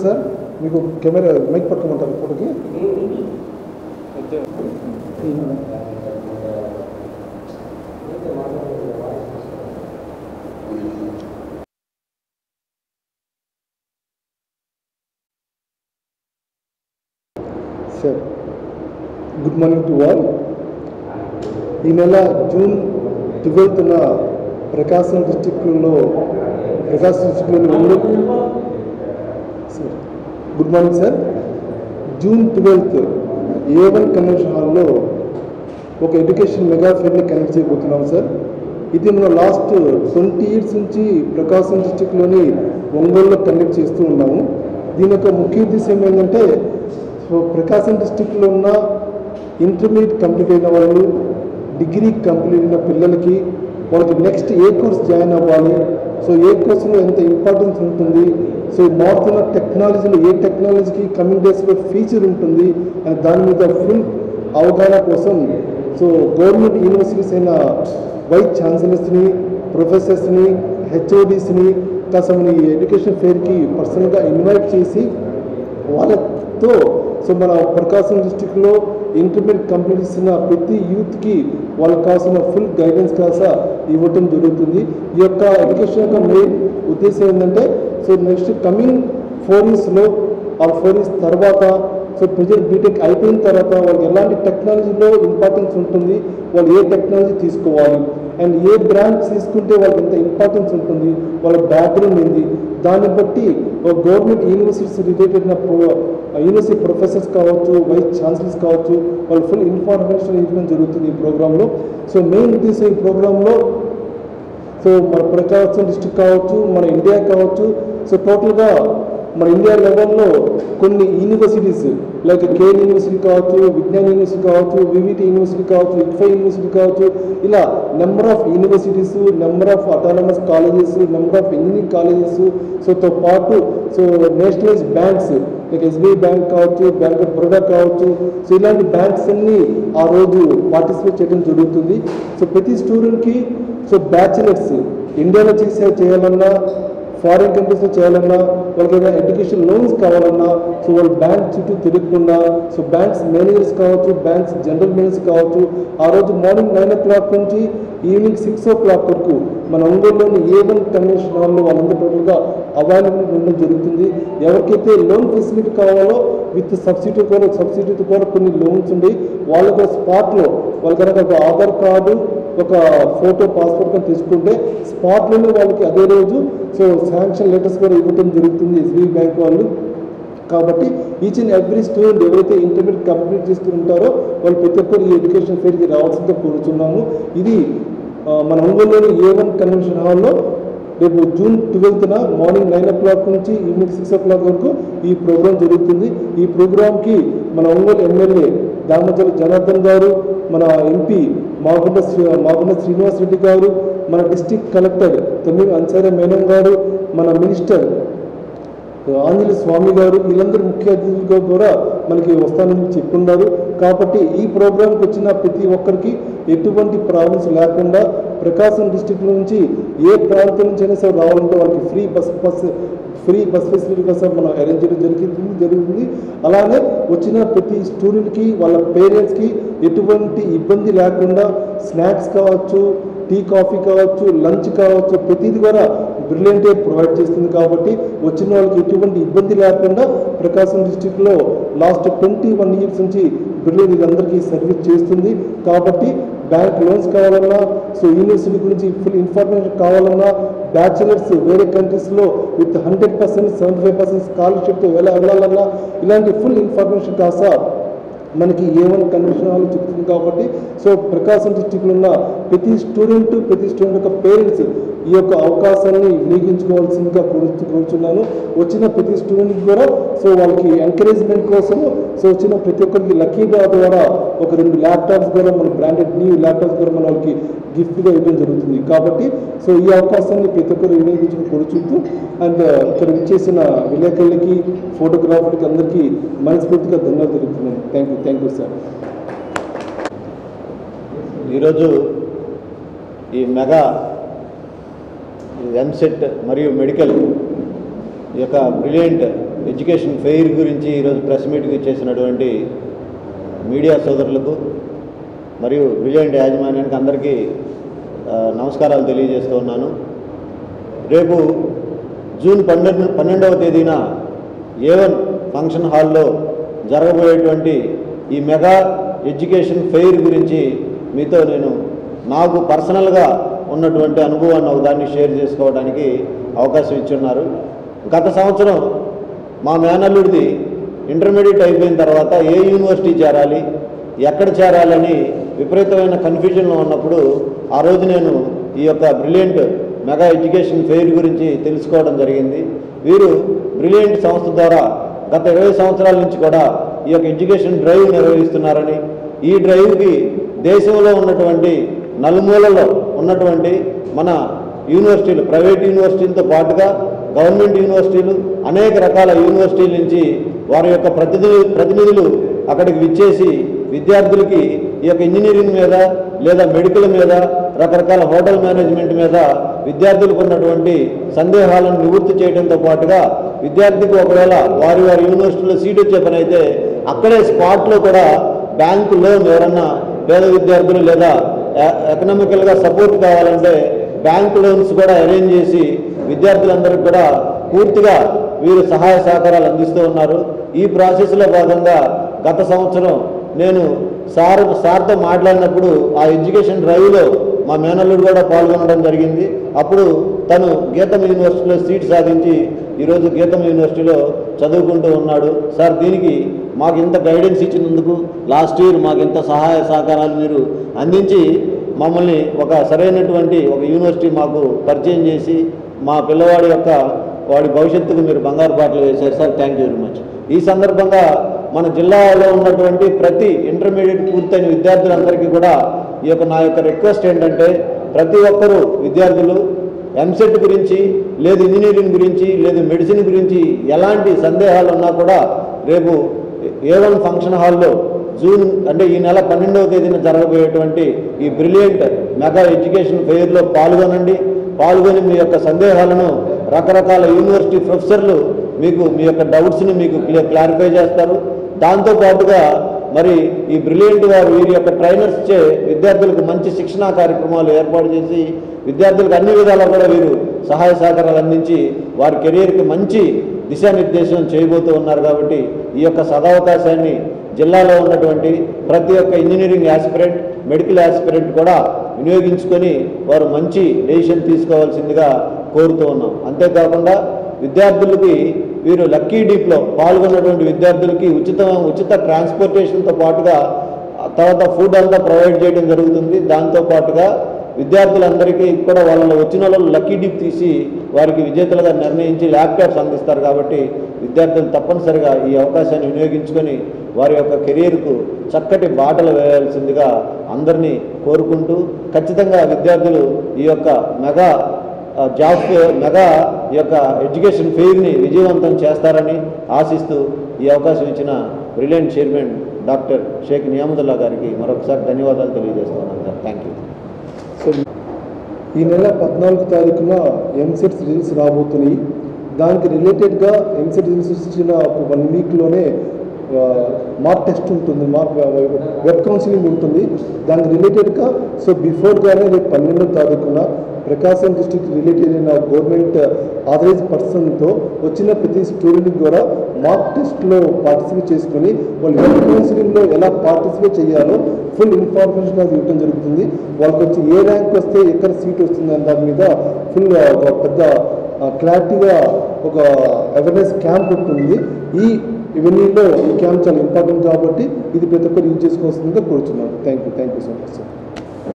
Sir మీకు camera mike పట్టుకోమంటారు ఫోటోకి sir good morning to all. ఈ నెల జూన్ 12న ప్రకాశం డిస్టిక్లోని good morning sir. June 12th A1 convention హాల్లో ఒక ఎడ్యుకేషన్ మెగా ఫెయిర్ని కండక్ట్ చేయబోతున్నాం సార్. ఇది మనం లాస్ట్ 20 years నుంచి ప్రకాశం డిస్టిక్లోని ఒంగోలులో కండక్ట్ చేస్తూ ఉన్నాము. దీని యొక్క ముఖ్య ఉద్దేశం ఏంటంటే ప్రకాశం డిస్టిక్లో ఉన్న ఇంటర్మీడియట్ కంప్లీట్ అయిన వాళ్ళు, డిగ్రీ కంప్లీట్ అయిన పిల్లలకి వాళ్ళకి నెక్స్ట్ ఏ కోర్స్ జాయిన్ అవ్వాలి, సో ఏ కోర్సులో ఎంత ఇంపార్టెన్స్ ఉంటుంది, సో మారుతున్న టెక్నాలజీలో ఏ టెక్నాలజీకి కమింగ్ డేస్లో ఫీచర్ ఉంటుంది అని దాని మీద ఫుల్ అవగాహన కోసం సో గవర్నమెంట్ యూనివర్సిటీస్ అయిన వైస్ ఛాన్సలర్స్ని, ప్రొఫెసర్స్ని, హెచ్ఓడీస్ని కాస్త మన ఈ ఎడ్యుకేషన్ ఫెయిర్కి పర్సనల్గా ఇన్వైట్ చేసి వాళ్ళతో సో మన ప్రకాశం డిస్టిక్లో ఇంటర్మీడియట్ కంప్లీట్ చేసిన ప్రతి యూత్కి వాళ్ళకి కావాల్సిన ఫుల్ గైడెన్స్ కాస్త ఇవ్వటం జరుగుతుంది. ఈ యొక్క ఎడ్యుకేషన్ యొక్క మెయిన్ ఉద్దేశం ఏంటంటే సో నెక్స్ట్ కమింగ్ 4 yearsలో ఆ 4 years తర్వాత సో ప్రజెంట్ బీటెక్ అయిపోయిన తర్వాత వాళ్ళకి ఎలాంటి టెక్నాలజీలో ఇంపార్టెన్స్ ఉంటుంది, వాళ్ళు ఏ టెక్నాలజీ తీసుకోవాలి అండ్ ఏ బ్రాంచ్ తీసుకుంటే వాళ్ళకి ఎంత ఇంపార్టెన్స్ ఉంటుంది, వాళ్ళ బ్యాక్గ్రౌండ్ ఏంది, దాన్ని బట్టి government universities related university professors కావచ్చు, వైస్ ఛాన్సలర్స్ కావచ్చు, వాళ్ళు ఫుల్ ఇన్ఫర్మేషన్ ఇవ్వడం జరుగుతుంది ఈ ప్రోగ్రాంలో. సో మెయిన్ ఉద్దేశం ఈ ప్రోగ్రాంలో సో మన ప్రకాశం డిస్ట్రిక్ట్ కావచ్చు, మన ఇండియా కావచ్చు, సో టోటల్గా మన ఇండియా లెవెల్లో కొన్ని యూనివర్సిటీస్ లైక్ కేఎల్ యూనివర్సిటీ కావచ్చు, విజ్ఞాన్ యూనివర్సిటీ కావచ్చు, వివిటి యూనివర్సిటీ కావచ్చు, ఇక్ఫై యూనివర్సిటీ కావచ్చు, ఇలా number of universities, number of autonomous colleges, number of engineering colleges, సోతో పాటు so nationalize banks like SBI bank కావచ్చు, బ్యాంక్ ఆఫ్ బరోడా కావచ్చు, సో ఇలాంటి బ్యాంక్స్ అన్ని ఆ రోజు పార్టిసిపేట్ చేయడం జరుగుతుంది. సో ప్రతి స్టూడెంట్కి సో బ్యాచిలర్స్ ఇండియాలో చేయాలన్నా, ఫారిన్ కంట్రీస్లో చేయాలన్నా, వాళ్ళకి ఏదైనా ఎడ్యుకేషన్ లోన్స్ కావాలన్నా సో వాళ్ళు బ్యాంక్ చుట్టూ తిరగకుండా సో బ్యాంక్స్ మేనేజర్స్ కావచ్చు, బ్యాంక్స్ జనరల్ మేనేజర్స్ కావచ్చు, ఆ రోజు మార్నింగ్ 9 o'clock నుంచి ఈవినింగ్ 6 o'clock వరకు మన ఒంగోలులోని A1 కన్వెన్షన్ హాల్లో వాళ్ళందరూ టోటల్గా అవైలబిలిటీ ఉండడం జరుగుతుంది. ఎవరికైతే లోన్ ఫెసిలిటీ కావాలో విత్ సబ్సిడీతో కూడా కొన్ని లోన్స్ ఉండి వాళ్ళకు స్పాట్లో వాళ్ళ కనుక ఒక ఆధార్ కార్డు, ఒక ఫోటో, పాస్పోర్ట్ కానీ తీసుకుంటే స్పాట్లోనే వాళ్ళకి అదే రోజు సో శాంక్షన్ లెటర్స్ కూడా ఇవ్వడం జరుగుతుంది ఎస్బీఐ బ్యాంక్ వాళ్ళు. కాబట్టి ఈచ్ అండ్ ఎవ్రీ స్టూడెంట్ ఎవరైతే ఇంటర్మీడియట్ కంప్లీట్ చేసుకుని ఉంటారో వాళ్ళు ప్రతి ఒక్కరు ఈ ఎడ్యుకేషన్ ఫెయిర్కి రావాల్సిందిగా కోరుతున్నాము. ఇది మన ఒంగోలులోని A1 కన్వెన్షన్ హాల్లో రేపు జూన్ 12న మార్నింగ్ 9 o'clock నుంచి ఈవినింగ్ 6 o'clock వరకు ఈ ప్రోగ్రాం జరుగుతుంది. ఈ ప్రోగ్రాంకి మన ఒంగోలు ఎమ్మెల్యే దామచర్ల జనార్దన్ గారు, మన ఎంపీ మాగుంట శ్రీనివాస్ రెడ్డి గారు, మన డిస్ట్రిక్ట్ కలెక్టర్ తొమ్మిది అన్సారీ మేనం గారు, మన మినిస్టర్ ఆంజనేయ స్వామి గారు, వీళ్ళందరూ ముఖ్య అతిథులుగా కూడా మనకి వస్తానని చెప్పున్నారు. కాబట్టి ఈ ప్రోగ్రాంకి వచ్చిన ప్రతి ఒక్కరికి ఎటువంటి ప్రాబ్లమ్స్ లేకుండా ప్రకాశం డిస్టిక్ నుంచి ఏ ప్రాంతం నుంచి అయినా సరే రావాలంటే వాళ్ళకి ఫ్రీ బస్ ఫెసిలిటీ కోసం మనం అరేంజ్ చేయడం జరుగుతుంది. అలానే వచ్చిన ప్రతి స్టూడెంట్కి వాళ్ళ పేరెంట్స్కి ఎటువంటి ఇబ్బంది లేకుండా స్నాక్స్ కావచ్చు, టీ కాఫీ కావచ్చు, లంచ్ కావచ్చు, ప్రతిదీ కూడా బ్రిలియంట్ ప్రొవైడ్ చేస్తుంది. కాబట్టి వచ్చిన వాళ్ళకి ఎటువంటి ఇబ్బంది లేకుండా ప్రకాశం డిస్టిక్లో లాస్ట్ 21 years నుంచి బ్రిలియంట్ వీళ్ళందరికీ సర్వీస్ చేస్తుంది. కాబట్టి బ్యాంక్ లోన్స్ కావాలన్నా, సో యూనివర్సిటీ గురించి ఫుల్ ఇన్ఫర్మేషన్ కావాలన్నా, బ్యాచిలర్స్ వేరే కంట్రీస్లో విత్ 100%, 75% స్కాలర్షిప్తో వెళ్ళాలన్నా ఇలాంటి ఫుల్ ఇన్ఫర్మేషన్ కాస్త మనకి A1 కన్వెన్షన్ హాల్ చెప్తుంది. కాబట్టి సో ప్రకాశం డిస్టిక్లో ఉన్న ప్రతి స్టూడెంట్ యొక్క పేరెంట్స్ ఈ యొక్క అవకాశాన్ని వినియోగించుకోవాల్సిందిగా కోరుచున్నాను. వచ్చిన ప్రతి స్టూడెంట్కి కూడా సో వాళ్ళకి ఎంకరేజ్మెంట్ కోసము సో వచ్చిన ప్రతి ఒక్కరికి లక్కీ డ్రా ద్వారా ఒక 2 ల్యాప్టాప్స్ కూడా మన బ్రాండెడ్ న్యూ ల్యాప్టాప్స్ కూడా మన వాళ్ళకి గిఫ్ట్గా ఇవ్వడం జరుగుతుంది. కాబట్టి సో ఈ అవకాశాన్ని ప్రతి ఒక్కరు వినియోగించుకుని కోరుచుంటూ అండ్ ఇక్కడ విచ్చేసిన విలేకరులకి, ఫోటోగ్రాఫర్లకి అందరికీ మనస్ఫూర్తిగా ధన్యవాదాలు తెలుపుతున్నాను. Thank you sir. ఈరోజు ఈ మెగా ఎంసెట్ మరియు మెడికల్ ఈ యొక్క బ్రిలియంట్ ఎడ్యుకేషన్ ఫెయిర్ గురించి ఈరోజు ప్రెస్ మీట్కి ఇచ్చేసినటువంటి మీడియా సోదరులకు మరియు బ్రిలియంట్ యాజమాన్యానికి అందరికీ నమస్కారాలు తెలియజేస్తూ ఉన్నాను. రేపు జూన్ 12వ తేదీన A1 ఫంక్షన్ హాల్లో జరగబోయేటువంటి ఈ మెగా ఎడ్యుకేషన్ ఫెయిర్ గురించి మీతో నాకు పర్సనల్గా ఉన్నటువంటి అనుభవాన్ని ఒకదాన్ని షేర్ చేసుకోవడానికి అవకాశం ఇచ్చున్నారు. గత సంవత్సరం మా మేనల్లుడిది ఇంటర్మీడియట్ అయిపోయిన తర్వాత ఏ యూనివర్సిటీ చేరాలి, ఎక్కడ చేరాలని విపరీతమైన కన్ఫ్యూజన్లో ఉన్నప్పుడు ఆ రోజు నేను ఈ యొక్క బ్రిలియంట్ మెగా ఎడ్యుకేషన్ ఫెయిర్ గురించి తెలుసుకోవడం జరిగింది. వీరు బ్రిలియంట్ సంస్థ ద్వారా గత 20 సంవత్సరాల నుంచి కూడా ఈ యొక్క ఎడ్యుకేషన్ డ్రైవ్ నిర్వహిస్తున్నారని, ఈ డ్రైవ్కి దేశంలో ఉన్నటువంటి నలుమూలలో ఉన్నటువంటి మన యూనివర్సిటీలు, ప్రైవేట్ యూనివర్సిటీలతో పాటుగా గవర్నమెంట్ యూనివర్సిటీలు, అనేక రకాల యూనివర్సిటీల నుంచి వారి యొక్క ప్రతినిధులు అక్కడికి విచ్చేసి విద్యార్థులకి ఈ యొక్క ఇంజనీరింగ్ మీద లేదా మెడికల్ మీద, రకరకాల హోటల్ మేనేజ్మెంట్ మీద విద్యార్థులకు ఉన్నటువంటి సందేహాలను నివృత్తి చేయడంతో పాటుగా విద్యార్థికి ఒకవేళ వారి యూనివర్సిటీలో సీట్ వచ్చే పని అయితే అక్కడే స్పాట్లో కూడా బ్యాంకు లోన్ ఎవరన్నా పేద విద్యార్థులు లేదా ఎకనామికల్గా సపోర్ట్ కావాలంటే బ్యాంక్ లోన్స్ కూడా అరేంజ్ చేసి విద్యార్థులందరికీ కూడా పూర్తిగా వీరు సహాయ సహకారాలు అందిస్తూ ఉన్నారు. ఈ ప్రాసెస్లో భాగంగా గత సంవత్సరం నేను సార్తో మాట్లాడినప్పుడు ఆ ఎడ్యుకేషన్ డ్రైవ్లో మా మేనల్లుడు కూడా పాల్గొనడం జరిగింది. అప్పుడు తను గీతం యూనివర్సిటీలో సీట్ సాధించి ఈరోజు గీతం యూనివర్సిటీలో చదువుకుంటూ ఉన్నాడు. సార్, దీనికి మాకు ఇంత గైడెన్స్ ఇచ్చినందుకు, లాస్ట్ ఇయర్ మాకు ఇంత సహాయ సహకారాలు మీరు అందించి మమ్మల్ని ఒక సరైనటువంటి ఒక యూనివర్సిటీ మాకు పరిచయం చేసి మా పిల్లవాడి వాడి భవిష్యత్తుకు మీరు బంగారు బాటలు వేశారు sir, thank you very much. ఈ సందర్భంగా మన జిల్లాలో ఉన్నటువంటి ప్రతి ఇంటర్మీడియట్ పూర్తయిన విద్యార్థులందరికీ కూడా నా యొక్క రిక్వెస్ట్ ఏంటంటే, ప్రతి ఒక్కరూ విద్యార్థులు ఎంసెట్ గురించి లేదు ఇంజనీరింగ్ గురించి లేదు మెడిసిన్ గురించి ఎలాంటి సందేహాలు ఉన్నా కూడా రేపు A1 ఫంక్షన్ హాల్లో ఈ నెల 12వ తేదీన జరగబోయేటువంటి ఈ బ్రిలియంట్ మెగా ఎడ్యుకేషన్ ఫెయిర్లో పాల్గొని మీ యొక్క సందేహాలను రకరకాల యూనివర్సిటీ ప్రొఫెసర్లు మీకు మీ యొక్క డౌట్స్ని మీకు క్లారిఫై చేస్తారు. దాంతోపాటుగా మరి ఈ బ్రిలియంట్ వీరి యొక్క ట్రైనర్స్ చే విద్యార్థులకు మంచి శిక్షణా కార్యక్రమాలు ఏర్పాటు చేసి విద్యార్థులకు అన్ని విధాలా కూడా వీరు సహాయ సహకారాలు అందించి వారి కెరీర్కి మంచి దిశానిర్దేశం చేయబోతూ ఉన్నారు. కాబట్టి ఈ యొక్క సదవకాశాన్ని జిల్లాలో ఉన్నటువంటి ప్రతి ఒక్క ఇంజనీరింగ్ యాస్పిరెంట్, మెడికల్ యాస్పిరెంట్ కూడా వినియోగించుకొని వారు మంచి డెసిషన్ తీసుకోవాల్సిందిగా కోరుతూ ఉన్నాం. అంతేకాకుండా విద్యార్థులకి వీరు లక్కీ డీప్లో పాల్గొన్నటువంటి విద్యార్థులకి ఉచిత ట్రాన్స్పోర్టేషన్తో పాటుగా తర్వాత ఫుడ్ అంతా ప్రొవైడ్ చేయడం జరుగుతుంది. దాంతోపాటుగా విద్యార్థులందరికీ కూడా వాళ్ళలో వచ్చిన వాళ్ళు లక్కీ డీప్ తీసి వారికి విజేతలుగా నిర్ణయించి ల్యాప్టాప్స్ అందిస్తారు. కాబట్టి విద్యార్థులు తప్పనిసరిగా ఈ అవకాశాన్ని వినియోగించుకొని వారి యొక్క కెరీర్కు చక్కటి బాటలు వేయాల్సిందిగా అందరినీ కోరుకుంటూ, ఖచ్చితంగా విద్యార్థులు ఈ యొక్క మెగా ఈ యొక్క ఎడ్యుకేషన్ ఫెయిర్ని విజయవంతం చేస్తారని ఆశిస్తూ ఈ అవకాశం ఇచ్చిన బ్రిలియంట్ చైర్మన్ డాక్టర్ షేక్ నియామతుల్లా గారికి మరొకసారి ధన్యవాదాలు తెలియజేస్తున్నాను సార్. Thank you. సో ఈ నెల 14వ తారీఖున ఎంసెట్స్ రిజల్ట్స్ రాబోతున్నాయి. దానికి రిలేటెడ్గా ఎంసెట్ రిజల్ట్స్ ఇచ్చిన ఒక 1 వీక్లోనే మాక్ టెస్ట్ ఉంటుంది, వెబ్ కౌన్సిలింగ్ ఉంటుంది. దానికి రిలేటెడ్గా బిఫోర్గానే రేపు 12వ తారీఖున ప్రకాశం డిస్ట్రిక్ట్ రిలేటెడ్ అయిన గవర్నమెంట్ ఆథరైజ్ పర్సన్తో వచ్చిన ప్రతి స్టూడెంట్కి కూడా మాక్ టెస్ట్లో పార్టిసిపేట్ చేసుకొని వాళ్ళు వెబ్ కౌన్సిలింగ్లో ఎలా పార్టిసిపేట్ చేయాలో ఫుల్ ఇన్ఫర్మేషన్ అది ఇవ్వడం జరుగుతుంది. వాళ్ళకి వచ్చి ఏ ర్యాంక్ వస్తే ఎక్కడ సీట్ వస్తుంది అనే దాని మీద ఫుల్ ఒక పెద్ద క్లారిటీగా ఒక అవేర్నెస్ క్యాంప్ ఉంటుంది. ఇవన్నీలో ఈ క్యాంప్ చాలా ఇంపార్టెంట్ కాబట్టి ఇది ప్రతి ఒక్కరు యూజ్ చేసుకోవాల్సిందిగా కోరుతున్నాను. Thank you so much sir.